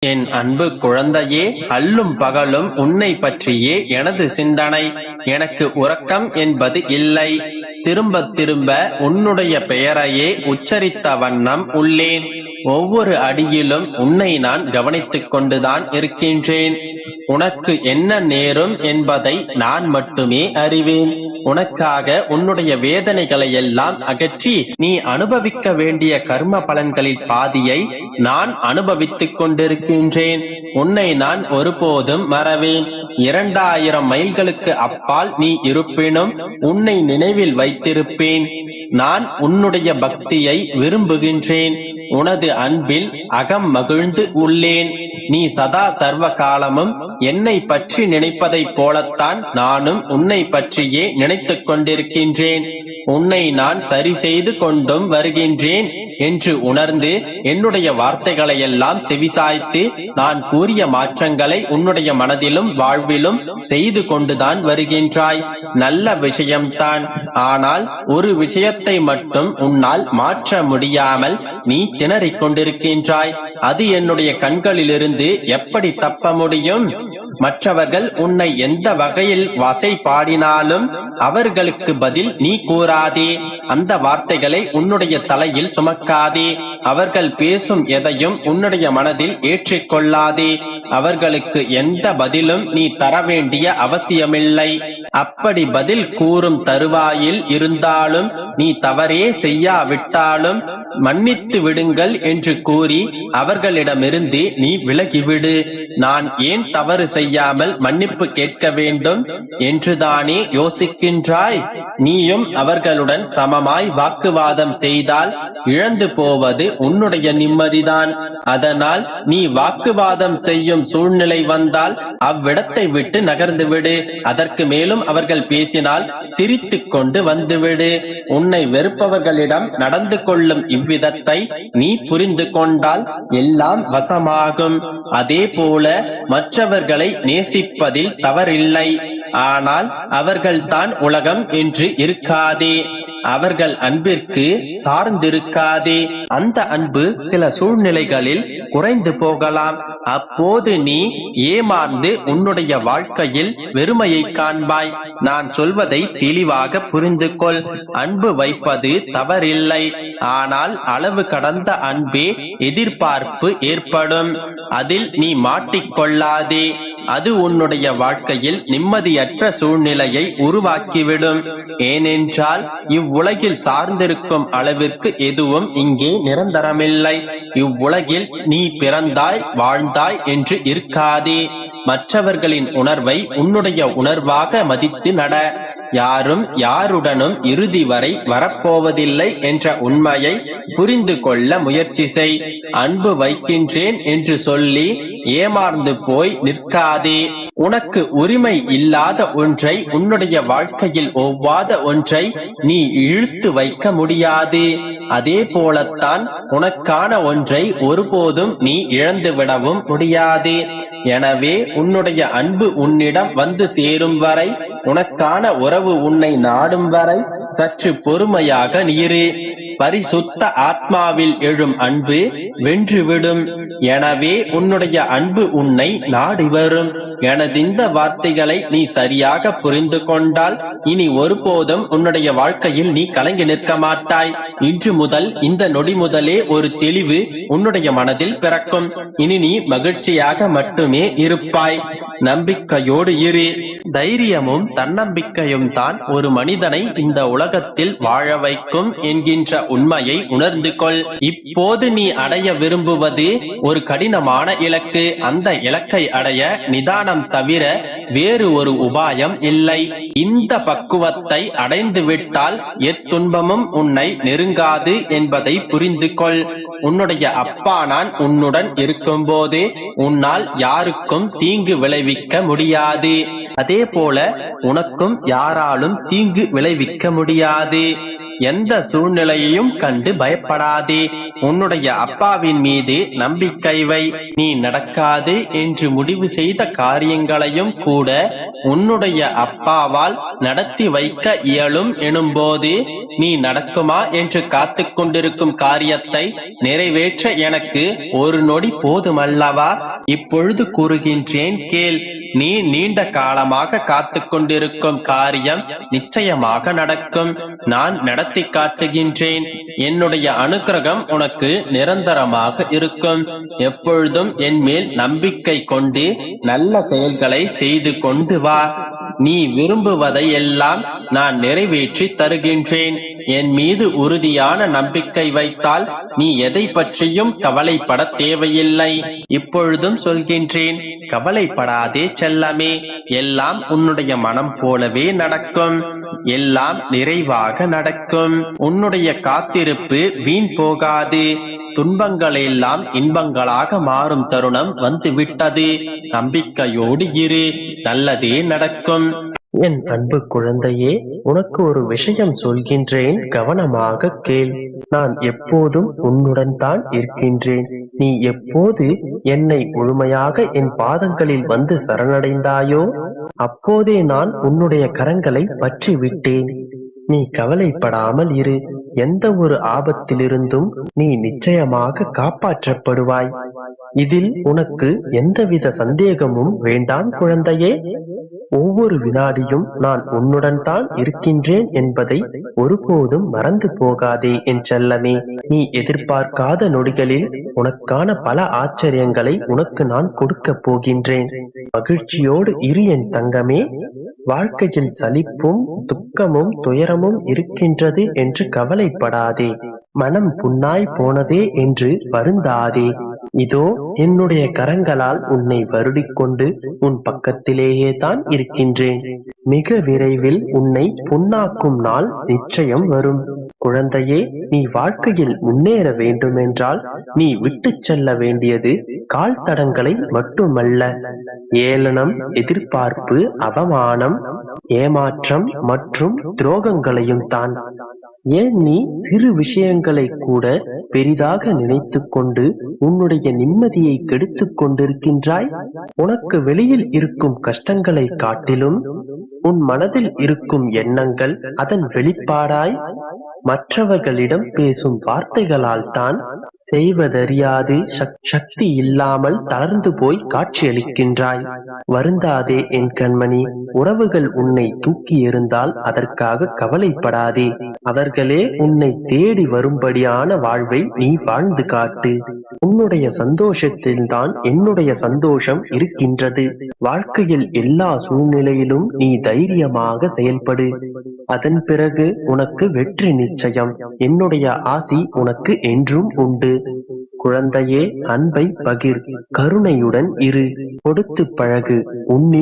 என் அன்பு குழந்தையே, அல்லும் பகலும் உன்னை பற்றியே எனது சிந்தனை. எனக்கு உறக்கம் என்பது இல்லை. திரும்ப திரும்ப உன்னுடைய பெயரையே உச்சரித்த வண்ணம் உள்ளேன். ஒவ்வொரு அடியிலும் உன்னை நான் கவனித்துக் கொண்டுதான் இருக்கின்றேன். உனக்கு என்ன நேரும் என்பதை நான் மட்டுமே அறிவேன். உனக்காக உன்னுடைய வேதனைகளை எல்லாம் அகற்றி நீ அனுபவிக்க வேண்டிய கர்ம பலன்களில் பாதியை நான் அனுபவித்துக் கொண்டிருக்கின்றேன். உன்னை நான் ஒருபோதும் மறவேன். 2000 மைல்களுக்கு அப்பால் நீ இருப்பினும் உன்னை நினைவில் வைத்திருப்பேன். நான் உன்னுடைய பக்தியை விரும்புகின்றேன். உனது அன்பில் அகம் மகிழ்ந்து உள்ளேன். நீ சதா சர்வ காலமும் என்னை பற்றி நினைப்பதைப் போலத்தான் நானும் உன்னை பற்றியே நினைத்துக் கொண்டிருக்கின்றேன். உன்னை நான் சரி செய்து கொண்டும் வருகின்றேன் என்று உணர்ந்து என்னுடைய வார்த்தைகளை எல்லாம் செவிசாய்த்து நான் கூறிய மாற்றங்களை உன்னுடைய மனதிலும் வாழ்விலும் செய்து கொண்டுதான் வருகின்றாய். நல்ல விஷயம்தான். ஆனால் ஒரு விஷயத்தை மட்டும் உன்னால் மாற்ற முடியாமல் நீ திணறிக் கொண்டிருக்கின்றாய். அது என்னுடைய கண்களிலிருந்து எப்படி தப்ப முடியும்? மற்றவர்கள் உன்னை எந்த வகையில் வசை பாடினாலும் அவர்களுக்கு பதில் நீ கூறாதே. அந்த வார்த்தைகளை உன்னுடைய தலையில் சுமக்காதே. அவர்கள் பேசும் எதையும் உன்னுடைய மனதில் ஏற்றிக்கொள்ளாதே. அவர்களுக்கு எந்த பதிலும் நீ தர வேண்டிய அவசியமில்லை. அப்படி பதில் கூறும் தருவாயில் இருந்தாலும் நீ தவறே செய்யாவிட்டாலும் மன்னித்து விடுங்கள் என்று கூறி அவர்களிடமிருந்து நீ விலகிவிடு. நான் ஏன் தவறு செய்யாமல் மன்னிப்பு கேட்க வேண்டும் என்றுதானே யோசிக்கின்றாய்? நீயும் அவர்களுடன் சமமாய் வாக்குவாதம் செய்தால் இழந்து போவது உன்னுடைய நிம்மதிதான். அதனால் நீ வாக்குவாதம் செய்யும் சூழ்நிலை வந்தால் அவ்விடத்தை விட்டு நகர்ந்து விடு. அதற்கு மேலும் அவர்கள் பேசினால் சிரித்துக் கொண்டு வந்துவிடு. உன்னை வெறுப்பவர்களிடம் நடந்து கொள்ளும் இவ்விதத்தை நீ புரிந்து கொண்டால் எல்லாம் வசமாகும். அதே போல மற்றவர்களை நேசிப்பதில் தவறில்லை. ஆனால் அவர்கள்தான் உலகம் என்று இருக்காதே. அவர்கள் அன்பிற்கு சார்ந்திருக்காதே. அந்த அன்பு சில சூழ்நிலைகளில் குறைந்து போகலாம். அப்போது நீ ஏமாந்து உன்னுடைய வாழ்க்கையில் வெறுமையை காண்பாய். நான் சொல்வதை தெளிவாக புரிந்து கொள். அன்பு வைப்பது தவறில்லை. ஆனால் அளவு கடந்த அன்பே எதிர்பார்ப்பு ஏற்படும். அதில் நீ மாட்டிக்கொள்ளாதே. அது உன்னுடைய வாழ்க்கையில் நிம்மதியற்ற சூழ்நிலையை உருவாக்கிவிடும். ஏனென்றால் இவ்வுலகில் சார்ந்திருக்கும் அளவிற்கு எதுவும் இங்கே நிரந்தரமில்லை. இவ்வுலகில் நீ பிறந்தாய் வாழ்ந்தாய் என்று இருக்காதே. மற்றவர்களின் உணர்வை உன்னுடைய உணர்வாக மதித்து நட. யாரும் யாருடனும் இறுதி வரை வரப்போவதில்லை என்ற உண்மையை புரிந்து கொள்ள முயற்சி செய். அன்பு வைக்கின்றேன் என்று சொல்லி ஏமாந்து போய் நிற்காதே. உனக்கு உரிமை இல்லாத ஒன்றை, உன்னுடைய வாழ்க்கையில் ஒவ்வாத ஒன்றை நீ இழுத்து வைக்க முடியாது. அதே போலத்தான் உனக்கான ஒன்றை ஒருபோதும் நீ இழந்து விடவும் முடியாது. எனவே உன்னுடைய அன்பு உன்னிடம் வந்து சேரும் வரை, உனக்கான உறவு உன்னை நாடும் வரை சற்று பொறுமையாக நீரு. பரிசுத்த ஆத்மாவில் எழும் அன்பு வென்றுவிடும். எனவே உன்னுடைய அன்பு உன்னை நாடி வரும். எனது இந்த வார்த்தைகளை நீ சரியாக புரிந்து கொண்டால் இனி ஒருபோதும் உன்னுடைய வாழ்க்கையில் நீ கலங்கி நிற்க மாட்டாய். இன்று முதல், இந்த நொடி முதலே ஒரு தெளிவு உன்னுடைய மனதில் பிறக்கும். இனி நீ மகிழ்ச்சியாக மட்டுமே இருப்பாய். நம்பிக்கையோடு இரு. தைரியமும் தன்னம்பிக்கையும் தான் ஒரு மனிதனை இந்த உலகத்தில் வாழ வைக்கும் என்கின்ற உண்மையை உணர்ந்து கொள். இப்போது நீ அடைய விரும்புவது ஒரு கடினமான இலக்கு. அந்த இலக்கை அடைய நிதானம் தவிர வேறு ஒரு உபாயம் இல்லை. இந்த பக்குவத்தை அடைந்து விட்டால் எத்துன்பமும் உன்னை நெருங்காது என்பதை புரிந்து கொள். உன்னுடைய அப்பா நான் உன்னுடன் இருக்கும் போது உன்னால் யாருக்கும் தீங்கு விளைவிக்க முடியாது. அதே போல உனக்கும் யாராலும் தீங்கு விளைவிக்க முடியாது. எந்த சூழ்நிலையையும் கண்டு பயப்படாதே. உன்னுடைய அப்பாவின் மீது நம்பிக்கை வை. நீ நடக்காது என்று முடிவு செய்த காரியங்களையும் கூட உன்னுடைய அப்பாவால் நடத்தி வைக்க இயலும் எனும்போது நீ நடக்குமா என்று காத்து கொண்டிருக்கும் காரியத்தை நிறைவேற்ற எனக்கு ஒரு நொடி போதுமல்லவா? இப்பொழுது கூறுகின்றேன் கேள். நீ நீண்ட காலமாக காத்து கொண்டிருக்கும் காரியம் நிச்சயமாக நடக்கும். நான் நடத்தி காட்டுகின்றேன். என்னுடைய அனுக்கிரகம் உனக்கு நிரந்தரமாக இருக்கும். எப்பொழுதும் என் மேல் நம்பிக்கை கொண்டு நல்ல செயல்களை செய்து கொண்டு வா. நீ விரும்புவதை எல்லாம் நான் நிறைவேற்றி தருகின்றேன். என் மீது உறுதியான நம்பிக்கை வைத்தால் நீ எதை பற்றியும் கவலைப்பட தேவையில்லை. இப்பொழுதும் சொல்கின்றேன், கவலைப்படாதே செல்லமே. எல்லாம் உன்னுடைய மனம் போலவே நடக்கும். எல்லாம் நிறைவாக நடக்கும். உன்னுடைய காத்திருப்பு வீண் போகாது. துன்பங்கள் எல்லாம் இன்பங்களாக மாறும் தருணம் வந்து விட்டது. நம்பிக்கையோடு இரு, நல்லதே நடக்கும். என் அன்பு குழந்தையே, உனக்கு ஒரு விஷயம் சொல்கின்றேன், கவனமாக கேள். நான் எப்போதும் உன்னுடன் தான் இருக்கின்றேன். நீ எப்போது என்னை முழுமையாக என் பாதங்களில் வந்து சரணடைந்தாயோ அப்போதே நான் உன்னுடைய கரங்களை பற்றி விட்டேன். நீ கவலைப்படாமல் இரு. எந்த ஒரு ஆபத்திலிருந்தும் நீ நிச்சயமாக காப்பாற்றப்படுவாய். இதில் உனக்கு எந்தவித சந்தேகமும் வேண்டாம் குழந்தையே. ஒவ்வொரு வினாடியும் நான் உன்னுடன் தான் இருக்கின்றேன் என்பதை ஒருபோதும் மறந்து போகாதே என் செல்லமே. நீ எதிர்பார்க்காத நொடிகளில் உனக்கான பல ஆச்சரியங்களை உனக்கு நான் கொடுக்க போகின்றேன். மகிழ்ச்சியோடு இரு என் தங்கமே. வாழ்க்கையில் சலிப்பும் துக்கமும் துயரமும் இருக்கின்றது என்று கவலைப்படாதே. மனம் புண்ணாய் போனதே என்று வருந்தாதே. இதோ என்னுடைய கரங்களால் உன்னை வருடிக்கொண்டு உன் பக்கத்திலேயே தான் இருக்கின்றேன். மிக விரைவில் உன்னை புண்ணாக்கும் நாள் நிச்சயம் வரும். குழந்தையே, நீ வாழ்க்கையில் முன்னேற வேண்டுமென்றால் நீ விட்டு செல்ல வேண்டியது கால் தடங்களை மட்டுமல்ல, ஏளனம், எதிர்பார்ப்பு, அவமானம், ஏமாற்றம் மற்றும் துரோகங்களையும் தான். ஏன் நீ சிறு விஷயங்களை கூட பெரிதாக நினைத்து கொண்டு உன்னுடைய நிம்மதியை கெடுத்துக் கொண்டிருக்கின்றாய்? உனக்கு வெளியில் இருக்கும் கஷ்டங்களை காட்டிலும் உன் மனதில் இருக்கும் எண்ணங்கள் அதன் வெளிப்பாடாய் மற்றவர்களிடம் பேசும் வார்த்தைகளால் தான் செய்வதறியாது சக்தி இல்லாமல் தளர்ந்து போய் காட்சியளிக்கின்றாய். வருந்தாதே என் கண்மணி. உறவுகள் உன்னை தூக்கி எறிந்தால் அதற்காக கவலைப்படாதே. அவர்களே உன்னை தேடி வரும்படியான வாழ்வை நீ வாழ்ந்து காட்டு. உன்னுடைய சந்தோஷத்தில்தான் என்னுடைய சந்தோஷம் இருக்கின்றது. வாழ்க்கையில் எல்லா சூழ்நிலையிலும் நீ தைரியமாக செயல்படு. அதன் பிறகு உனக்கு வெற்றி நிச்சயம். என்னுடைய ஆசி உனக்கு என்றும் உண்டு. குழந்தையே, அன்பை பகிர், கருணையுடன் இரு, கொடுத்து பழகு. உன்னில்